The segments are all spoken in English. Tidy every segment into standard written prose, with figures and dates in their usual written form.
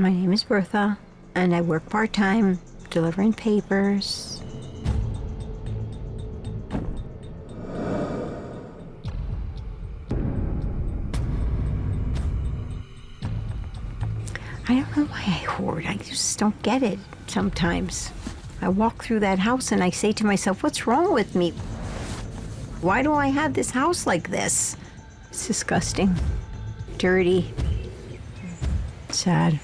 My name is Bertha, and I work part-time delivering papers. I don't know why I hoard. I just don't get it sometimes. I walk through that house and I say to myself, what's wrong with me? Why do I have this house like this? It's disgusting, dirty, sad.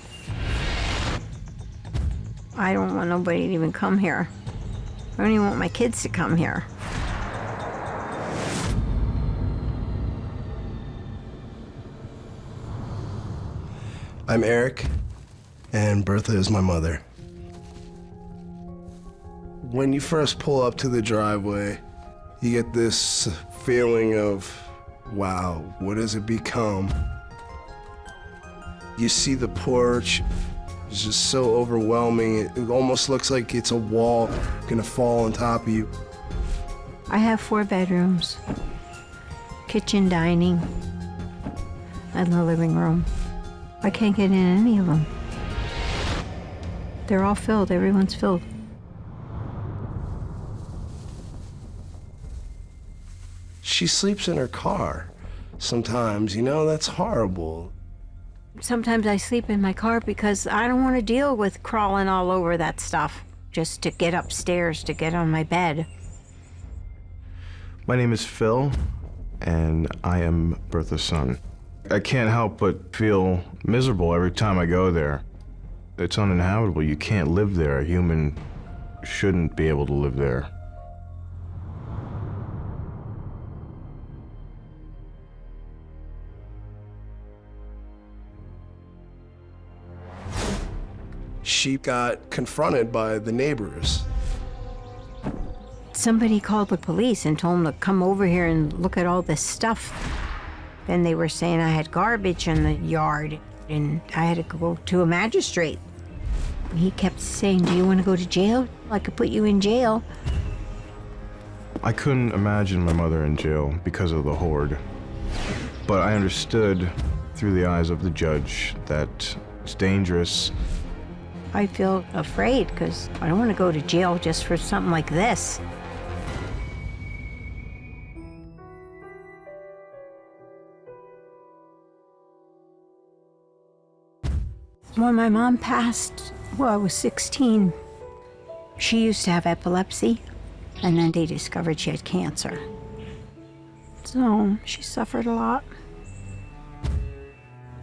I don't want nobody to even come here. I don't even want my kids to come here. I'm Eric, and Bertha is my mother. When you first pull up to the driveway, you get this feeling of, wow, what has it become? You see the porch, it's just so overwhelming. It almost looks like it's a wall gonna fall on top of you. I have 4 bedrooms, kitchen, dining, and the living room. I can't get in any of them. They're all filled, everyone's filled. She sleeps in her car sometimes, you know, that's horrible. Sometimes I sleep in my car because I don't want to deal with crawling all over that stuff just to get upstairs to get on my bed. My name is Phil, and I am Bertha's son. I can't help but feel miserable every time I go there. It's uninhabitable. You can't live there. A human shouldn't be able to live there. She got confronted by the neighbors. Somebody called the police and told them to come over here and look at all this stuff. Then they were saying I had garbage in the yard and I had to go to a magistrate. He kept saying, do you want to go to jail? I could put you in jail. I couldn't imagine my mother in jail because of the hoard. But I understood through the eyes of the judge that it's dangerous. I feel afraid because I don't want to go to jail just for something like this. When my mom passed, well, I was 16. She used to have epilepsy, and then they discovered she had cancer. So she suffered a lot.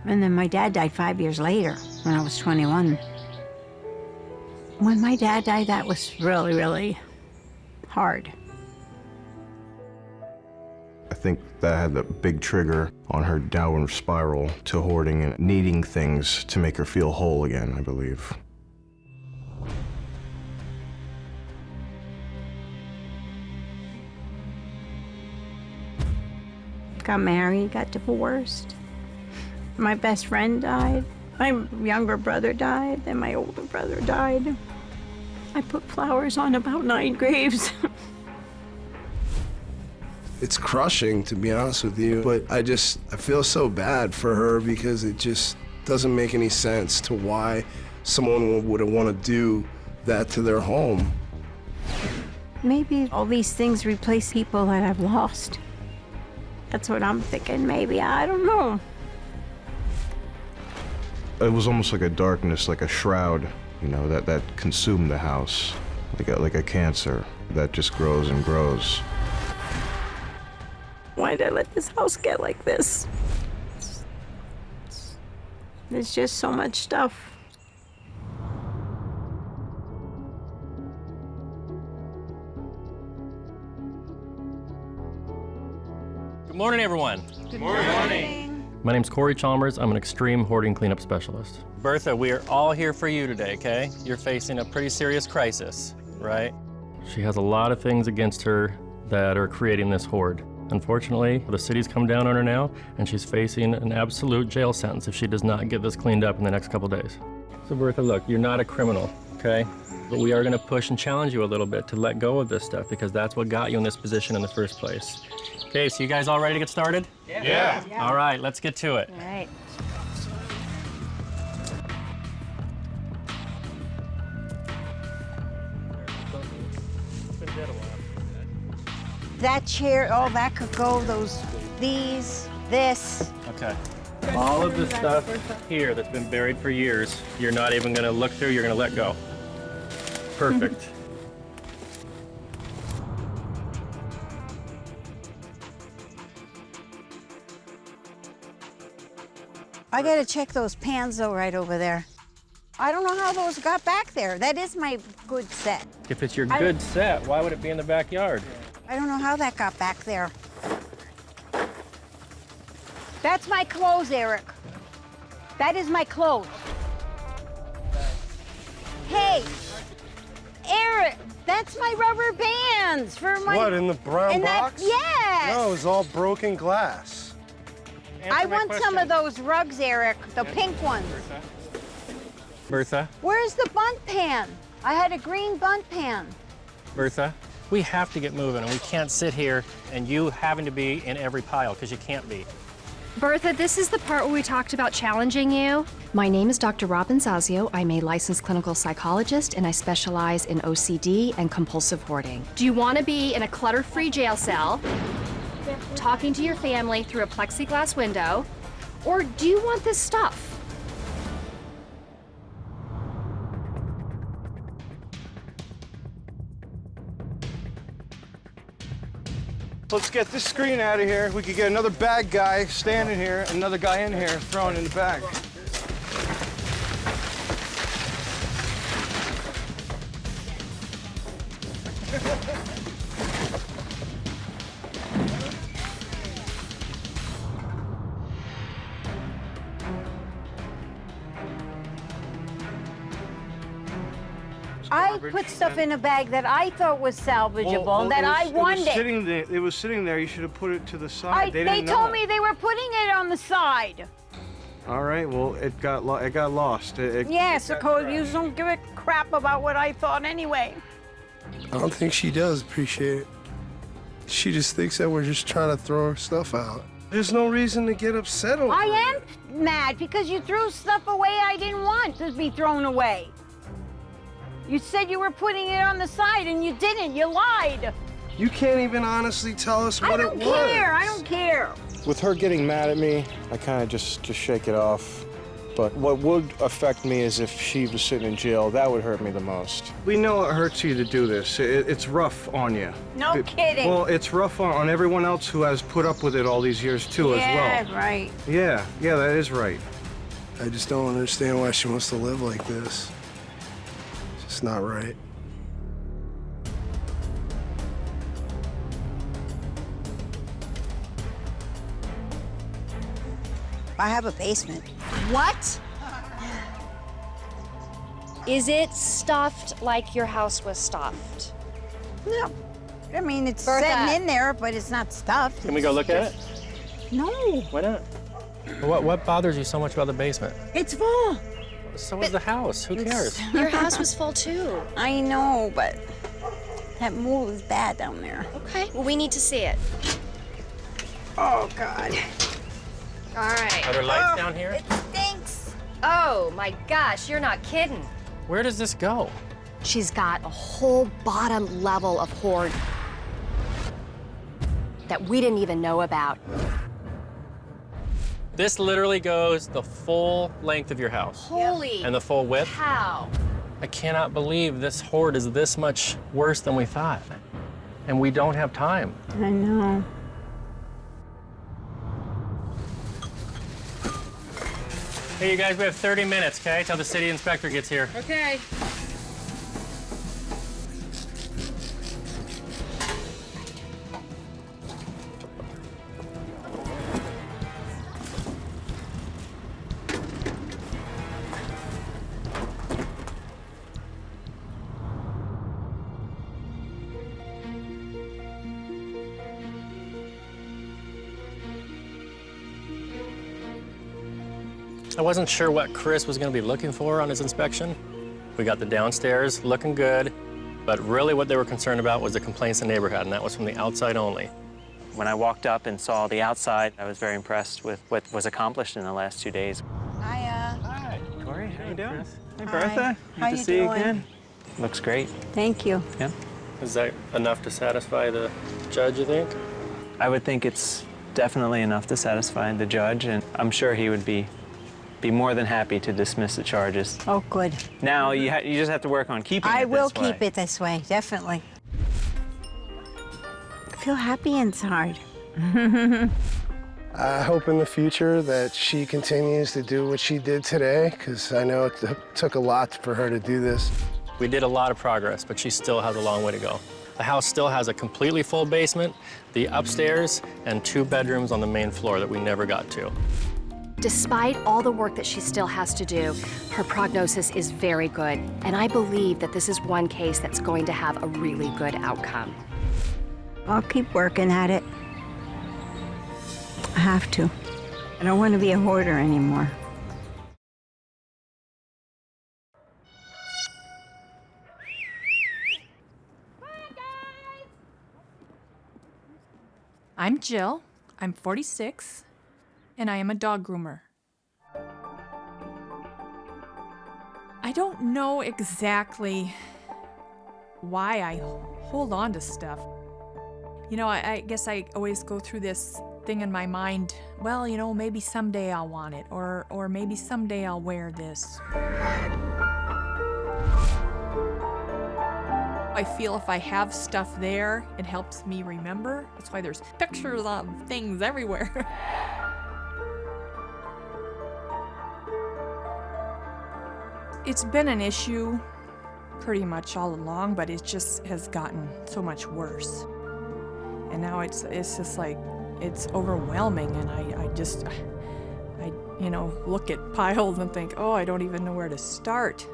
And then my dad died 5 years later, when I was 21. When my dad died, that was really, really hard. I think that had a big trigger on her downward spiral to hoarding and needing things to make her feel whole again, I believe. Got married, got divorced. My best friend died. My younger brother died, then my older brother died. I put flowers on about 9 graves. It's crushing, to be honest with you, but I feel so bad for her because it just doesn't make any sense to why someone would want to do that to their home. Maybe all these things replace people that I've lost. That's what I'm thinking, maybe, I don't know. It was almost like a darkness, like a shroud, you know, that consumed the house, like a cancer that just grows and grows. Why did I let this house get like this? There's just so much stuff. Good morning, everyone. Good morning. My name's Corey Chalmers. I'm an extreme hoarding cleanup specialist. Bertha, we are all here for you today, okay? You're facing a pretty serious crisis, right? She has a lot of things against her that are creating this hoard. Unfortunately, the city's come down on her now, and she's facing an absolute jail sentence if she does not get this cleaned up in the next couple days. So Bertha, look, you're not a criminal, okay? But we are gonna push and challenge you a little bit to let go of this stuff because that's what got you in this position in the first place. Okay, so you guys all ready to get started? Yeah. All right, let's get to it. All right. that chair, oh, that could go, these, this. Okay. All of the stuff here that's been buried for years, you're not even gonna look through, you're gonna let go. Perfect. I gotta check those pans though right over there. I don't know how those got back there. That is my good set. If it's your good set, why would it be in the backyard? I don't know how that got back there. That's my clothes, Eric. That is my clothes. Hey, Eric, that's my rubber bands for my... What, in the brown box? Yes! No, it was all broken glass. I want some of those rugs, Eric, the pink ones. Bertha, Where's the bunt pan? I had a green bunt pan. Bertha, we have to get moving, and we can't sit here and you having to be in every pile, because you can't be. Bertha, this is the part where we talked about challenging you. My name is Dr. Robin Zazio. I'm a licensed clinical psychologist, and I specialize in OCD and compulsive hoarding. Do you want to be in a clutter-free jail cell, talking to your family through a plexiglass window, or do you want this stuff? Let's get this screen out of here. We could get another bag guy standing here, another guy in here throwing in the bag. I put stuff in a bag that I thought was salvageable, that I wanted. It was sitting there. You should have put it to the side. They told me they were putting it on the side. All right. Well, it got lost. Yes, because you don't give a crap about what I thought anyway. I don't think she does appreciate it. She just thinks that we're just trying to throw her stuff out. There's no reason to get upset over I it. am mad because you threw stuff away I didn't want to be thrown away. You said you were putting it on the side and you didn't. You lied. You can't even honestly tell us what it was. I don't care. With her getting mad at me, I kind of just shake it off. But what would affect me is if she was sitting in jail. That would hurt me the most. We know it hurts you to do this. It's rough on you. No kidding. Well, it's rough on everyone else who has put up with it all these years too, as well. Yeah, right. Yeah, that is right. I just don't understand why she wants to live like this. It's just not right. I have a basement. What? Is it stuffed like your house was stuffed? No. I mean, it's Bertha. sitting in there, but it's not stuffed. Can we go look at it? No. Why not? What bothers you so much about the basement? It's full. So is the house. Who cares? Your house was full too. I know, but that mold is bad down there. Okay, well, we need to see it. Oh, God. All right. Are there lights down here? It stinks. Oh my gosh, you're not kidding. Where does this go? She's got a whole bottom level of hoard that we didn't even know about. This literally goes the full length of your house. Holy And the full width. cow. I cannot believe this hoard is this much worse than we thought. And we don't have time. I know. Hey, you guys, we have 30 minutes, okay, till the city inspector gets here. Okay. I wasn't sure what Chris was going to be looking for on his inspection. We got the downstairs looking good, but really what they were concerned about was the complaints the neighbor had, and that was from the outside only. When I walked up and saw the outside, I was very impressed with what was accomplished in the last 2 days. Hiya. Hi. Corey, how you doing? Chris. Hey, Hi. Bertha. How Good you to see you doing? again. Looks great. Thank you. Yeah. Is that enough to satisfy the judge, you think? I would think it's definitely enough to satisfy the judge, and I'm sure he would be more than happy to dismiss the charges. Oh, good. Now you just have to work on keeping it I will this way. keep it this way, definitely. I feel happy inside. I hope in the future that she continues to do what she did today, because I know it took a lot for her to do this. We did a lot of progress, but she still has a long way to go. The house still has a completely full basement, the upstairs, and 2 bedrooms on the main floor that we never got to. Despite all the work that she still has to do, her prognosis is very good, and I believe that this is one case that's going to have a really good outcome. I'll keep working at it. I have to. I don't want to be a hoarder anymore. I'm Jill. I'm 46, and I am a dog groomer. I don't know exactly why I hold on to stuff. You know, I guess I always go through this thing in my mind, well, you know, maybe someday I'll want it, or maybe someday I'll wear this. I feel if I have stuff there, it helps me remember. That's why there's pictures of things everywhere. It's been an issue pretty much all along, but it just has gotten so much worse. And now it's just like, it's overwhelming, and I you know, look at piles and think, oh, I don't even know where to start.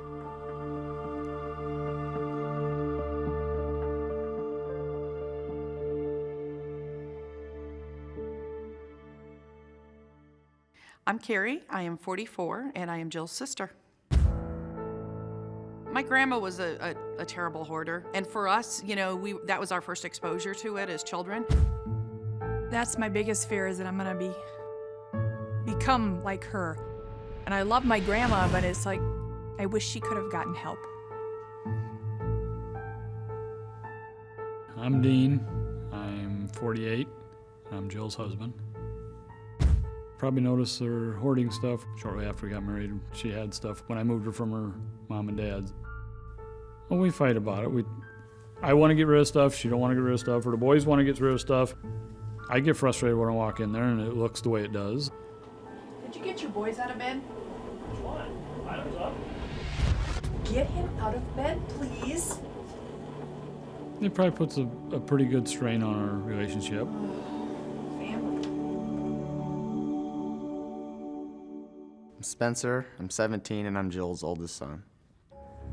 I'm Carrie, I am 44, and I am Jill's sister. My grandma was a terrible hoarder, and for us, you know, that was our first exposure to it as children. That's my biggest fear, is that I'm gonna become like her. And I love my grandma, but it's like, I wish she could have gotten help. I'm Dean, I'm 48, I'm Jill's husband. Probably noticed her hoarding stuff shortly after we got married. She had stuff when I moved her from her mom and dad's. Well, we fight about it. I want to get rid of stuff, she don't want to get rid of stuff, or the boys want to get rid of stuff. I get frustrated when I walk in there and it looks the way it does. Did you get your boys out of bed? Which one? Items up. Get him out of bed, please. It probably puts a pretty good strain on our relationship. I'm Spencer, I'm 17, and I'm Jill's oldest son.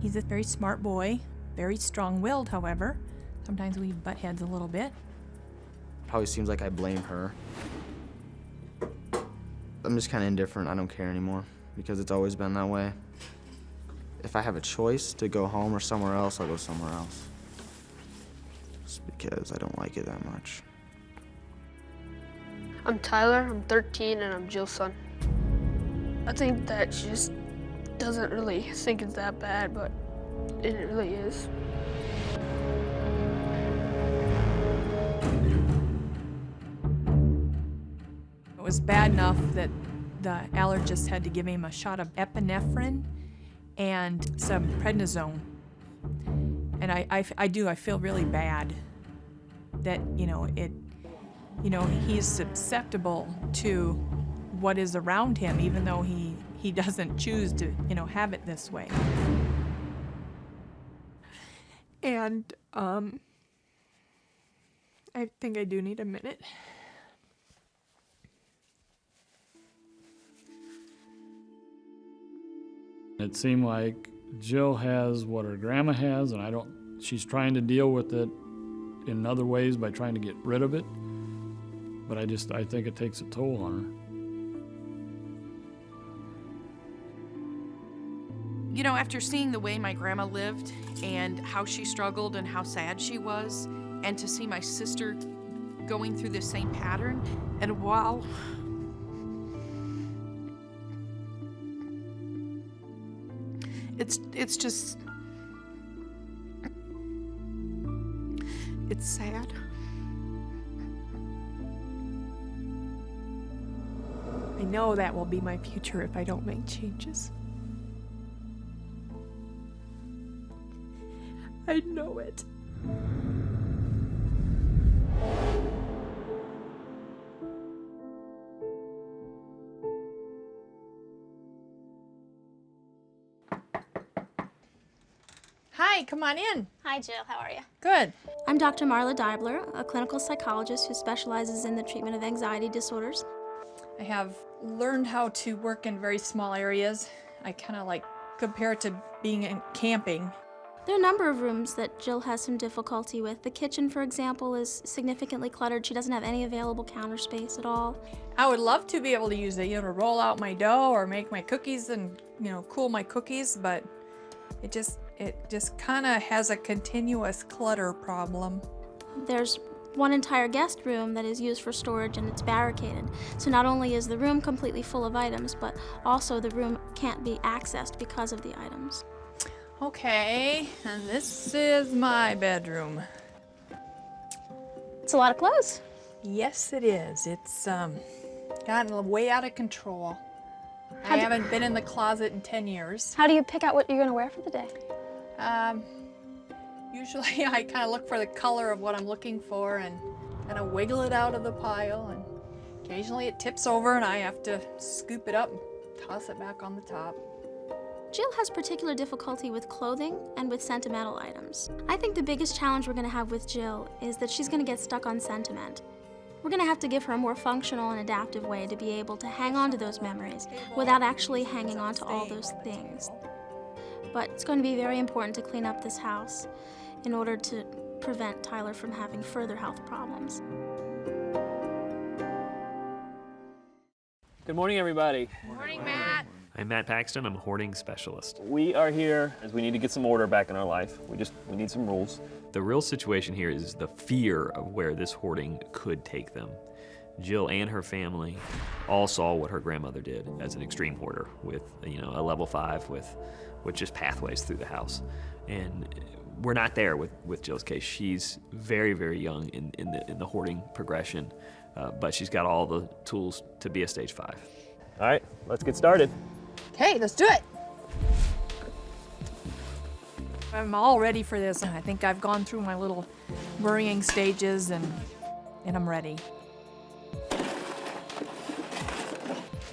He's a very smart boy, very strong-willed, however. Sometimes we butt heads a little bit. Probably seems like I blame her. I'm just kind of indifferent. I don't care anymore because it's always been that way. If I have a choice to go home or somewhere else, I'll go somewhere else. Just because I don't like it that much. I'm Tyler, I'm 13, and I'm Jill's son. I think that she just doesn't really think it's that bad, but it really is. It was bad enough that the allergist had to give him a shot of epinephrine and some prednisone. And I feel really bad that, he's susceptible to what is around him, even though he doesn't choose to, have it this way. And I think I do need a minute. It seemed like Jill has what her grandma has, and she's trying to deal with it in other ways by trying to get rid of it. But I think it takes a toll on her. You know, after seeing the way my grandma lived and how she struggled and how sad she was, and to see my sister going through the same pattern, and while it's just, it's sad. know that will be my future if I don't make changes. I know it. Hi, come on in. Hi, Jill. How are you? Good. I'm Dr. Marla Deibler, a clinical psychologist who specializes in the treatment of anxiety disorders. I have learned how to work in very small areas. I kind of like compare it to being in camping. There are a number of rooms that Jill has some difficulty with. The kitchen, for example, is significantly cluttered. She doesn't have any available counter space at all. I would love to be able to use it, to roll out my dough or make my cookies and, cool my cookies, but it just kind of has a continuous clutter problem. There's one entire guest room that is used for storage and it's barricaded. So not only is the room completely full of items, but also the room can't be accessed because of the items. Okay, and this is my bedroom. It's a lot of clothes. Yes, it is. It's gotten way out of control. I haven't been in the closet in 10 years. How do you pick out what you're going to wear for the day? Usually I kind of look for the color of what I'm looking for and kind of wiggle it out of the pile, and occasionally it tips over and I have to scoop it up and toss it back on the top. Jill has particular difficulty with clothing and with sentimental items. I think the biggest challenge we're going to have with Jill is that she's going to get stuck on sentiment. We're going to have to give her a more functional and adaptive way to be able to hang on to those memories without actually hanging on to all those things. But it's going to be very important to clean up this house in order to prevent Tyler from having further health problems. Good morning, everybody. Morning, Matt. I'm Matt Paxton. I'm a hoarding specialist. We are here as we need to get some order back in our life. We need some rules. The real situation here is the fear of where this hoarding could take them. Jill and her family all saw what her grandmother did as an extreme hoarder with, a level 5 with just pathways through the house. And we're not there with Jill's case. She's very, very young in the hoarding progression, but she's got all the tools to be a stage 5. All right, let's get started. Okay, let's do it. I'm all ready for this. I think I've gone through my little worrying stages and I'm ready.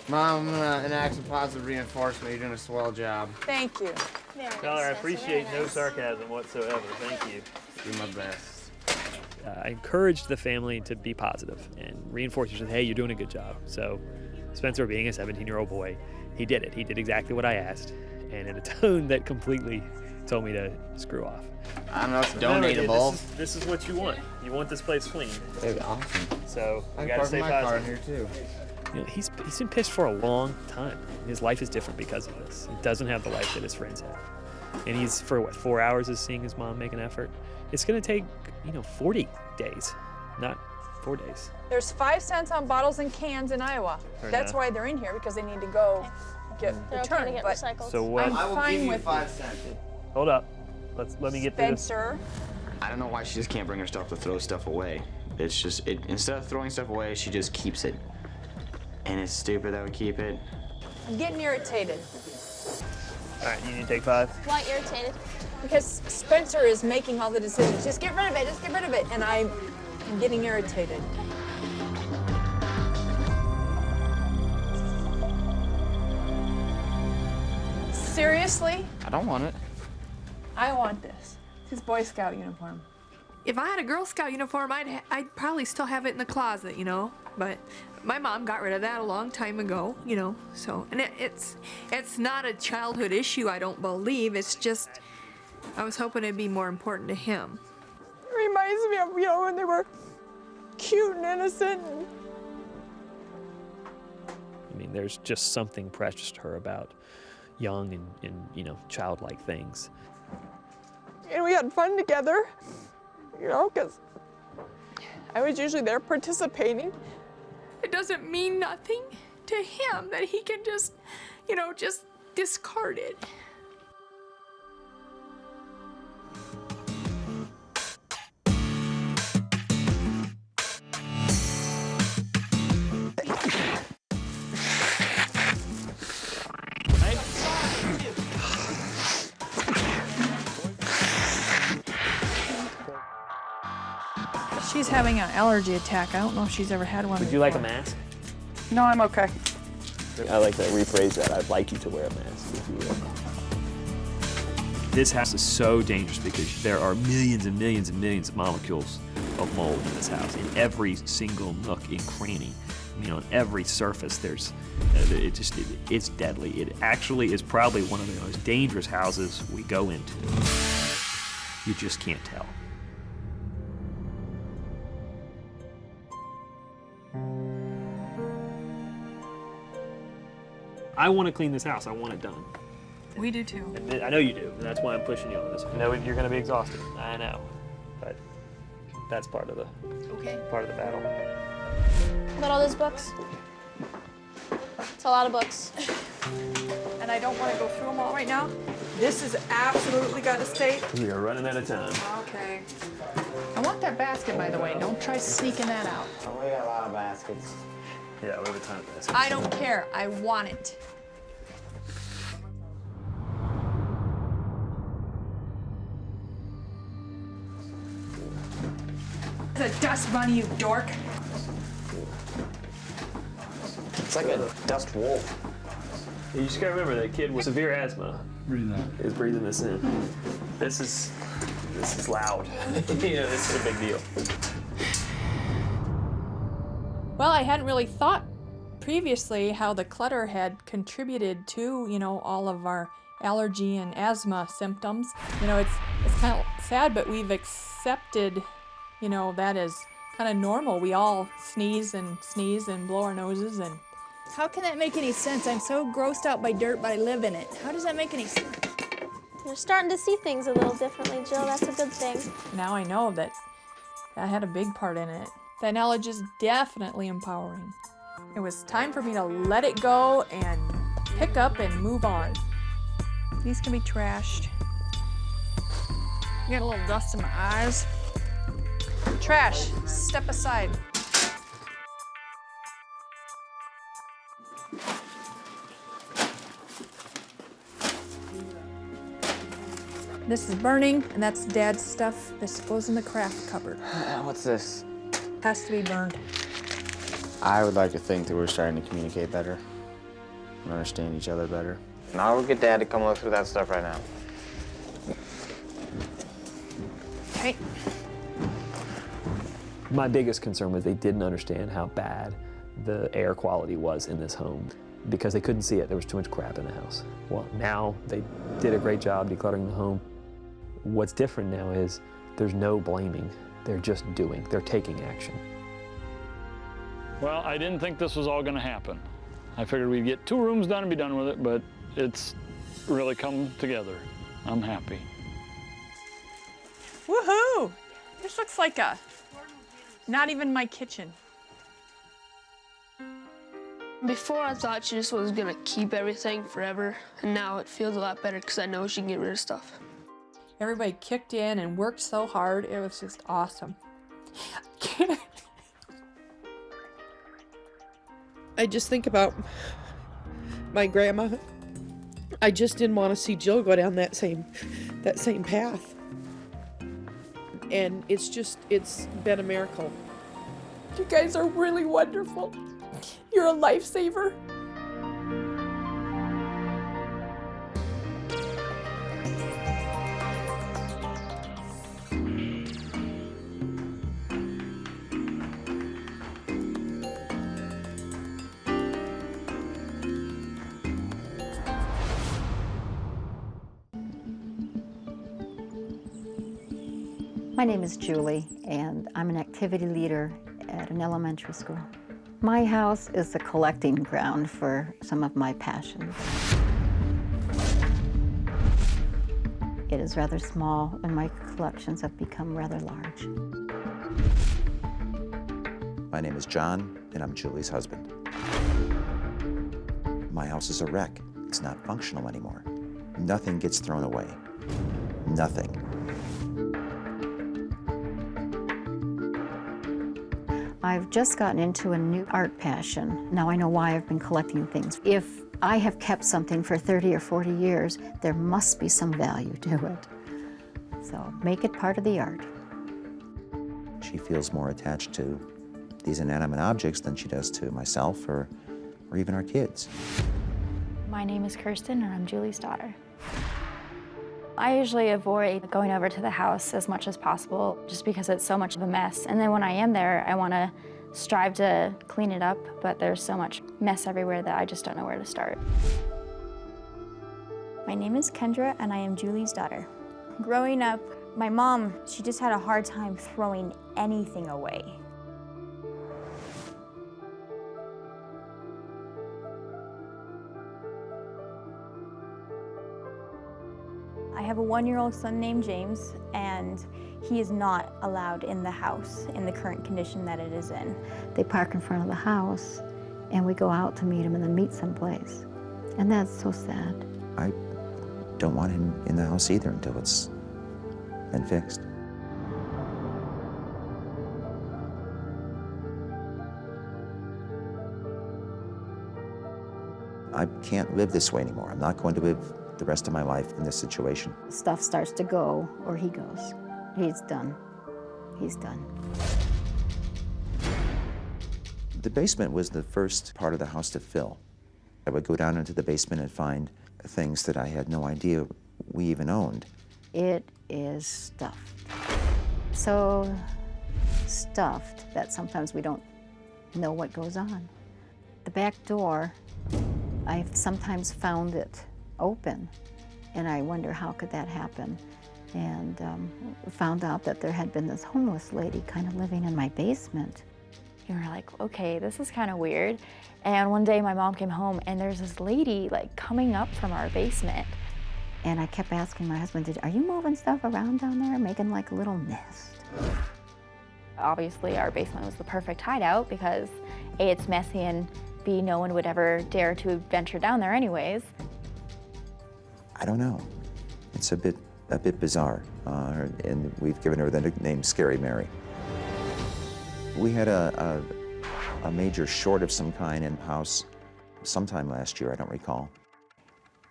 Mom, I'm gonna enact some positive reinforcement. You're doing a swell job. Thank you. Tyler, I appreciate no sarcasm whatsoever. Thank you. Do my best. I encouraged the family to be positive and reinforce you. Hey, you're doing a good job. So Spencer, being a 17-year-old boy, he did it. He did exactly what I asked, and in a tone that completely told me to screw off. I don't know, it's donatable. This is what you want. You want this place clean. That'd be awesome. So I you can gotta park stay my car in positive. here too. He's been pissed for a long time. His life is different because of this. He doesn't have the life that his friends have. And he's, for 4 hours is seeing his mom make an effort. It's gonna take, 40 days, not 4 days. There's 5 cents on bottles and cans in Iowa. That's why they're in here, because they need to go get returned. Okay to get recycled. So what? I will fine give you with 5 cents. Hold up. Let me get through this. Spencer. I don't know why she just can't bring her stuff to throw stuff away. It's just, instead of throwing stuff away, she just keeps it. And it's stupid that we keep it. I'm getting irritated. All right, you need to take 5. Why irritated? Because Spencer is making all the decisions. Just get rid of it, just get rid of it. And I'm getting irritated. Seriously? I don't want it. I want this. It's his Boy Scout uniform. If I had a Girl Scout uniform, I'd probably still have it in the closet, But my mom got rid of that a long time ago, So, and it's not a childhood issue, I don't believe. It's just, I was hoping it'd be more important to him. It reminds me of, when they were cute and innocent. I mean, there's just something precious to her about young and childlike things. And we had fun together, because I was usually there participating. It doesn't mean nothing to him that he can just, just discard it. she's having an allergy attack. I don't know if she's ever had one Would you like a mask? No, I'm okay. I like to rephrase that. I'd like you to wear a mask if you will. This house is so dangerous because there are millions and millions and millions of molecules of mold in this house. In every single nook and cranny, you know, on every surface, there's, it's deadly. It actually is probably one of the most dangerous houses we go into. You just can't tell. I want to clean this house. I want it done. We do too. I know you do, and that's why I'm pushing you on this. I know you're going to be exhausted. I know, but that's part of the battle. Look at all those books. It's a lot of books. And I don't want to go through them all right now. This is absolutely got to stay. We are running out of time. Okay. I want that basket, by the way. Don't try sneaking that out. Oh, we got a lot of baskets. Yeah, we have a ton of baskets. I don't care. I want it. The dust bunny, you dork. It's like a dust wolf. You just gotta remember that kid with severe asthma is breathing this in. This is loud. You know, this is a big deal. Well, I hadn't really thought previously how the clutter had contributed to, you know, all of our allergy and asthma symptoms. You know, it's kind of sad, but we've accepted, you know, that is kind of normal. We all sneeze and blow our noses and... How can that make any sense? I'm so grossed out by dirt, but I live in it. How does that make any sense? You're starting to see things a little differently, Jill. That's a good thing. Now I know that had a big part in it. That knowledge is definitely empowering. It was time for me to let it go and pick up and move on. These can be trashed. Got a little dust in my eyes. Trash, step aside. This is burning, and that's Dad's stuff. This goes in the craft cupboard. What's this? Has to be burned. I would like to think that we're starting to communicate better and understand each other better. And I'll get Dad to come look through that stuff right now. Okay. My biggest concern was they didn't understand how bad the air quality was in this home because they couldn't see it. There was too much crap in the house. Well, now they did a great job decluttering the home. What's different now is there's no blaming. They're just doing. They're taking action. Well, I didn't think this was all going to happen. I figured we'd get 2 rooms done and be done with it, but it's really come together. I'm happy. Woohoo! This looks like not even my kitchen. Before I thought she just was gonna keep everything forever, and now it feels a lot better because I know she can get rid of stuff. Everybody kicked in and worked so hard. It was just awesome. I just think about my grandma. I just didn't want to see Jill go down that same path. And it's been a miracle. You guys are really wonderful. You're a lifesaver. My name is Julie, and I'm an activity leader at an elementary school. My house is a collecting ground for some of my passions. It is rather small, and my collections have become rather large. My name is John, and I'm Julie's husband. My house is a wreck. It's not functional anymore. Nothing gets thrown away. Nothing. I've just gotten into a new art passion. Now I know why I've been collecting things. If I have kept something for 30 or 40 years, there must be some value to it. So make it part of the art. She She feels more attached to these inanimate objects than she does to myself or even our kids. My name is Kirsten, and I'm Julie's daughter. I usually avoid going over to the house as much as possible just because it's so much of a mess. And then when I am there, I want to strive to clean it up, but there's so much mess everywhere that I just don't know where to start. My name is Kendra, and I am Julie's daughter. Growing up, my mom, she just had a hard time throwing anything away. I have a 1-year-old son named James, and he is not allowed in the house in the current condition that it is in. They park in front of the house, and we go out to meet him and then meet someplace. And that's so sad. I don't want him in the house either until it's been fixed. I can't live this way anymore. I'm not going to live the rest of my life in this situation. Stuff starts to go, or he goes. He's done. He's done. The basement was the first part of the house to fill. I would go down into the basement and find things that I had no idea we even owned. It is stuffed. So stuffed that sometimes we don't know what goes on. The back door, I've sometimes found it open, and I wonder how could that happen. And found out that there had been this homeless lady kind of living in my basement. You were like, okay, this is kind of weird. And one day my mom came home, and there's this lady like coming up from our basement. And I kept asking my husband, are you moving stuff around down there, making like a little nest? Obviously, our basement was the perfect hideout because A, it's messy, and B, no one would ever dare to venture down there anyways. I don't know. It's a bit bizarre, and we've given her the nickname Scary Mary. We had a major short of some kind in the house sometime last year, I don't recall.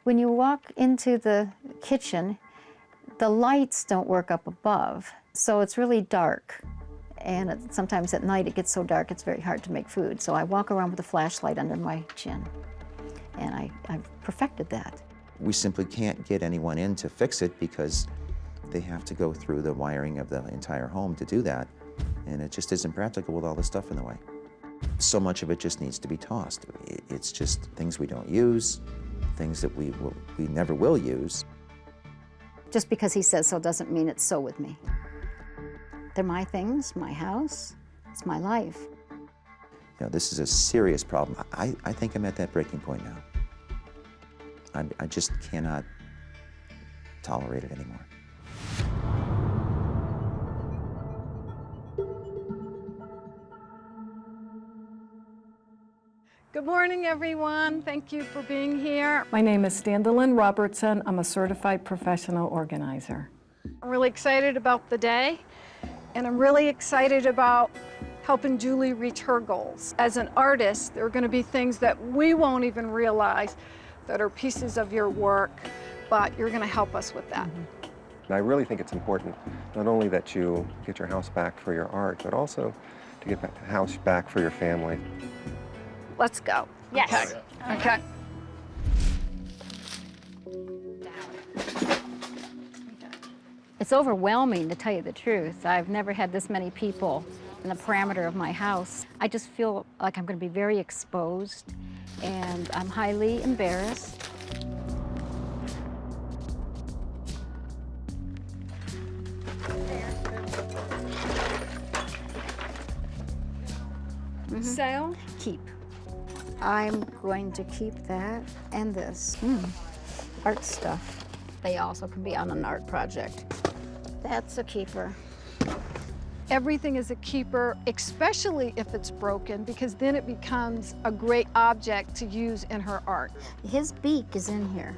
When you walk into the kitchen, the lights don't work up above, so it's really dark. And sometimes at night it gets so dark it's very hard to make food. So I walk around with a flashlight under my chin, and I've perfected that. We simply can't get anyone in to fix it because they have to go through the wiring of the entire home to do that, and it just isn't practical with all the stuff in the way. So much of it just needs to be tossed. It's just things we don't use, things that we never will use. Just because he says so doesn't mean it's so with me. They're my things, my house, it's my life. You know, this is a serious problem. I think I'm at that breaking point now. I just cannot tolerate it anymore. Good morning, everyone. Thank you for being here. My name is Standalyn Robertson. I'm a certified professional organizer. I'm really excited about the day, and I'm really excited about helping Julie reach her goals. As an artist, there are going to be things that we won't even realize that are pieces of your work, but you're going to help us with that. And I really think it's important not only that you get your house back for your art, but also to get the house back for your family. Let's go. Yes. Okay. It's overwhelming, to tell you the truth. I've never had this many people in the parameter of my house. I just feel like I'm going to be very exposed, and I'm highly embarrassed. Sale? Keep. I'm going to keep that and this. Art stuff. They also can be on an art project. That's a keeper. Everything is a keeper, especially if it's broken, because then it becomes a great object to use in her art. His beak is in here.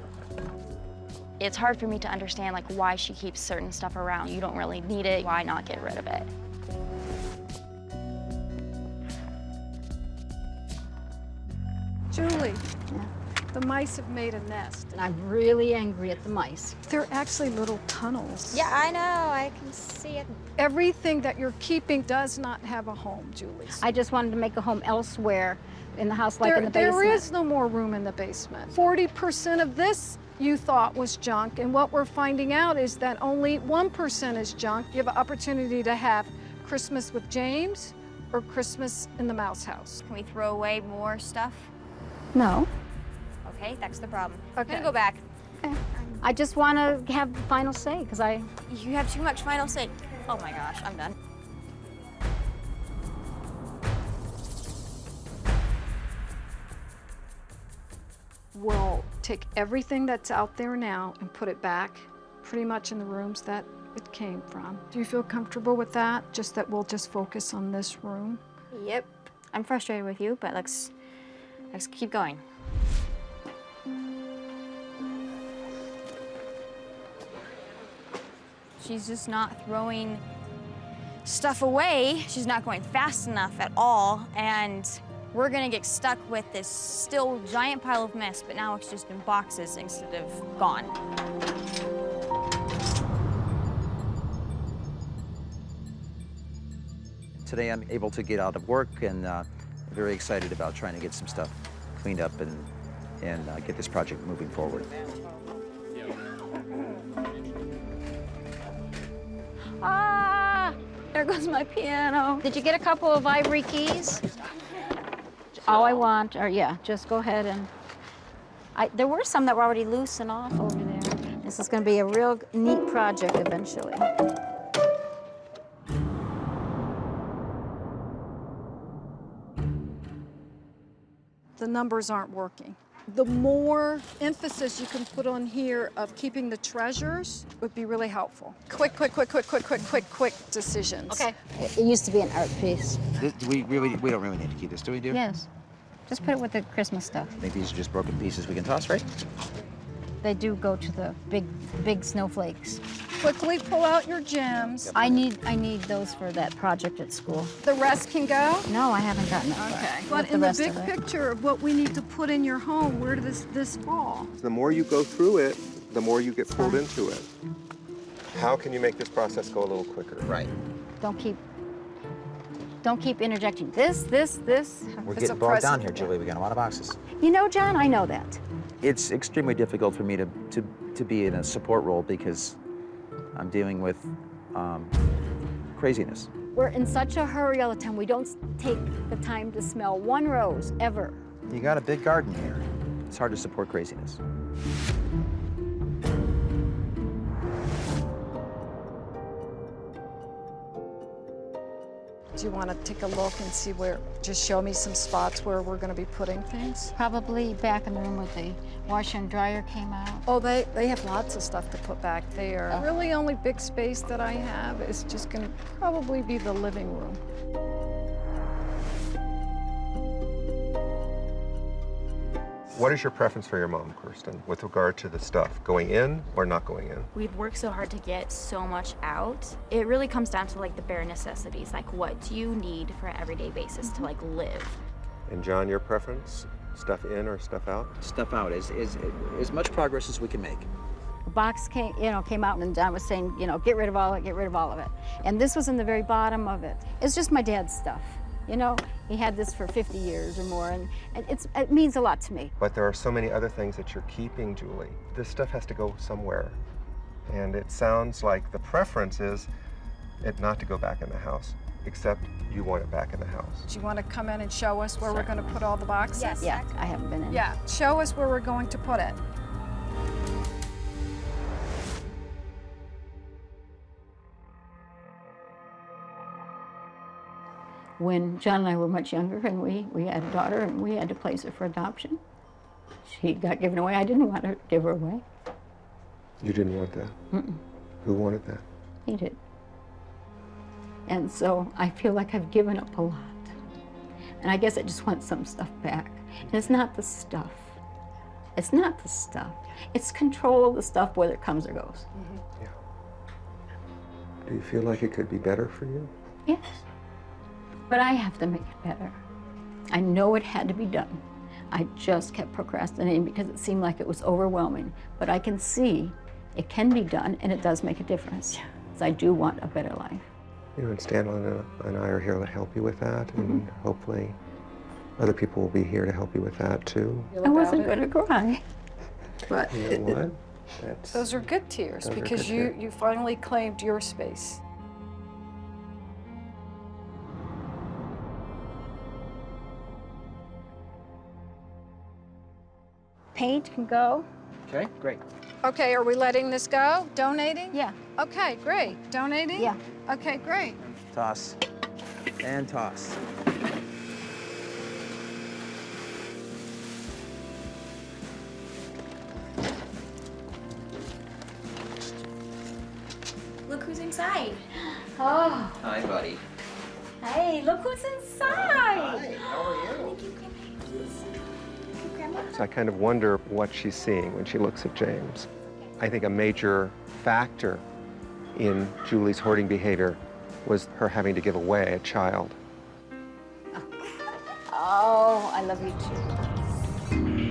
It's hard for me to understand like why she keeps certain stuff around. You don't really need it, why not get rid of it? Julie, The mice have made a nest. And I'm really angry at the mice. They're actually little tunnels. Yeah, I know. I can see it. Everything that you're keeping does not have a home, Julie. I just wanted to make a home elsewhere in the house, like in the basement. There is no more room in the basement. 40% of this you thought was junk, and what we're finding out is that only 1% is junk. You have an opportunity to have Christmas with James or Christmas in the mouse house. Can we throw away more stuff? No. Okay, that's the problem. Okay. I'm gonna go back. Okay. I just want to have the final say, because You have too much final say. Oh my gosh, I'm done. We'll take everything that's out there now and put it back pretty much in the rooms that it came from. Do you feel comfortable with that? Just that we'll just focus on this room? Yep. I'm frustrated with you, but let's keep going. She's just not throwing stuff away. She's not going fast enough at all, and we're gonna get stuck with this still giant pile of mess, but now it's just in boxes instead of gone. Today I'm able to get out of work and very excited about trying to get some stuff cleaned up and get this project moving forward. Ah, there goes my piano. Did you get a couple of ivory keys? All I want are, yeah, just go ahead and, there were some that were already loose and off over there. This is gonna be a real neat project eventually. The numbers aren't working. The more emphasis you can put on here of keeping the treasures would be really helpful. Quick decisions. Okay. It used to be an art piece. We don't really need to keep this, do we, dear? Yes. Just put it with the Christmas stuff. I think these are just broken pieces we can toss, right? They do go to the big snowflakes. Quickly pull out your gems. I need those for that project at school. The rest can go? No, I haven't gotten that far. Okay. With But in the rest big of it. picture of what we need to put in your home, where does this fall? The more you go through it, the more you get pulled into it. How can you make this process go a little quicker? Right. Don't keep interjecting. This. We're getting bogged down here, Julie. We got a lot of boxes. You know, John, I know that. It's extremely difficult for me to be in a support role because I'm dealing with craziness. We're in such a hurry all the time. We don't take the time to smell one rose, ever. You got a big garden here. It's hard to support craziness. Do you want to take a look and see where, just show me some spots where we're going to be putting things? Probably back in the room where the washer and dryer came out. Oh, they have lots of stuff to put back there. Oh. Really only big space that I have is just going to probably be the living room. What is your preference for your mom, Kirsten, with regard to the stuff? Going in or not going in? We've worked so hard to get so much out. It really comes down to like the bare necessities, like what do you need for an everyday basis to like live? And John, your preference? Stuff in or stuff out? Stuff out is as much progress as we can make. The box came out, and John was saying, get rid of all of it. And this was in the very bottom of it. It's just my dad's stuff. He had this for 50 years or more, and it means a lot to me. But there are so many other things that you're keeping, Julie. This stuff has to go somewhere. And it sounds like the preference is it not to go back in the house, except you want it back in the house. Do you want to come in and show us where we're going to put all the boxes? Yes. Yeah, I haven't been in. Yeah, show us where we're going to put it. When John and I were much younger and we had a daughter and we had to place her for adoption, she got given away. I didn't want to give her away. You didn't want that? Mm-mm. Who wanted that? He did. And so I feel like I've given up a lot. And I guess I just want some stuff back. And it's not the stuff. It's not the stuff. It's control of the stuff, whether it comes or goes. Mm-hmm. Yeah. Do you feel like it could be better for you? Yes. But I have to make it better. I know it had to be done. I just kept procrastinating because it seemed like it was overwhelming. But I can see it can be done, and it does make a difference. Because I do want a better life. You know, and Stanley and I are here to help you with that, and hopefully other people will be here to help you with that too. I wasn't going to cry. But you know what? Those are good tears Those are because good tears. you finally claimed your space. Paint can go. Okay, great. Okay, are we letting this go? Donating? Yeah. Okay, great. Donating? Yeah. Okay, great. Toss. And toss. Look who's inside. Oh, Hi, buddy. Hey, look who's inside. Hi, how are you? So I kind of wonder what she's seeing when she looks at James. I think a major factor in Julie's hoarding behavior was her having to give away a child. oh, I love you too.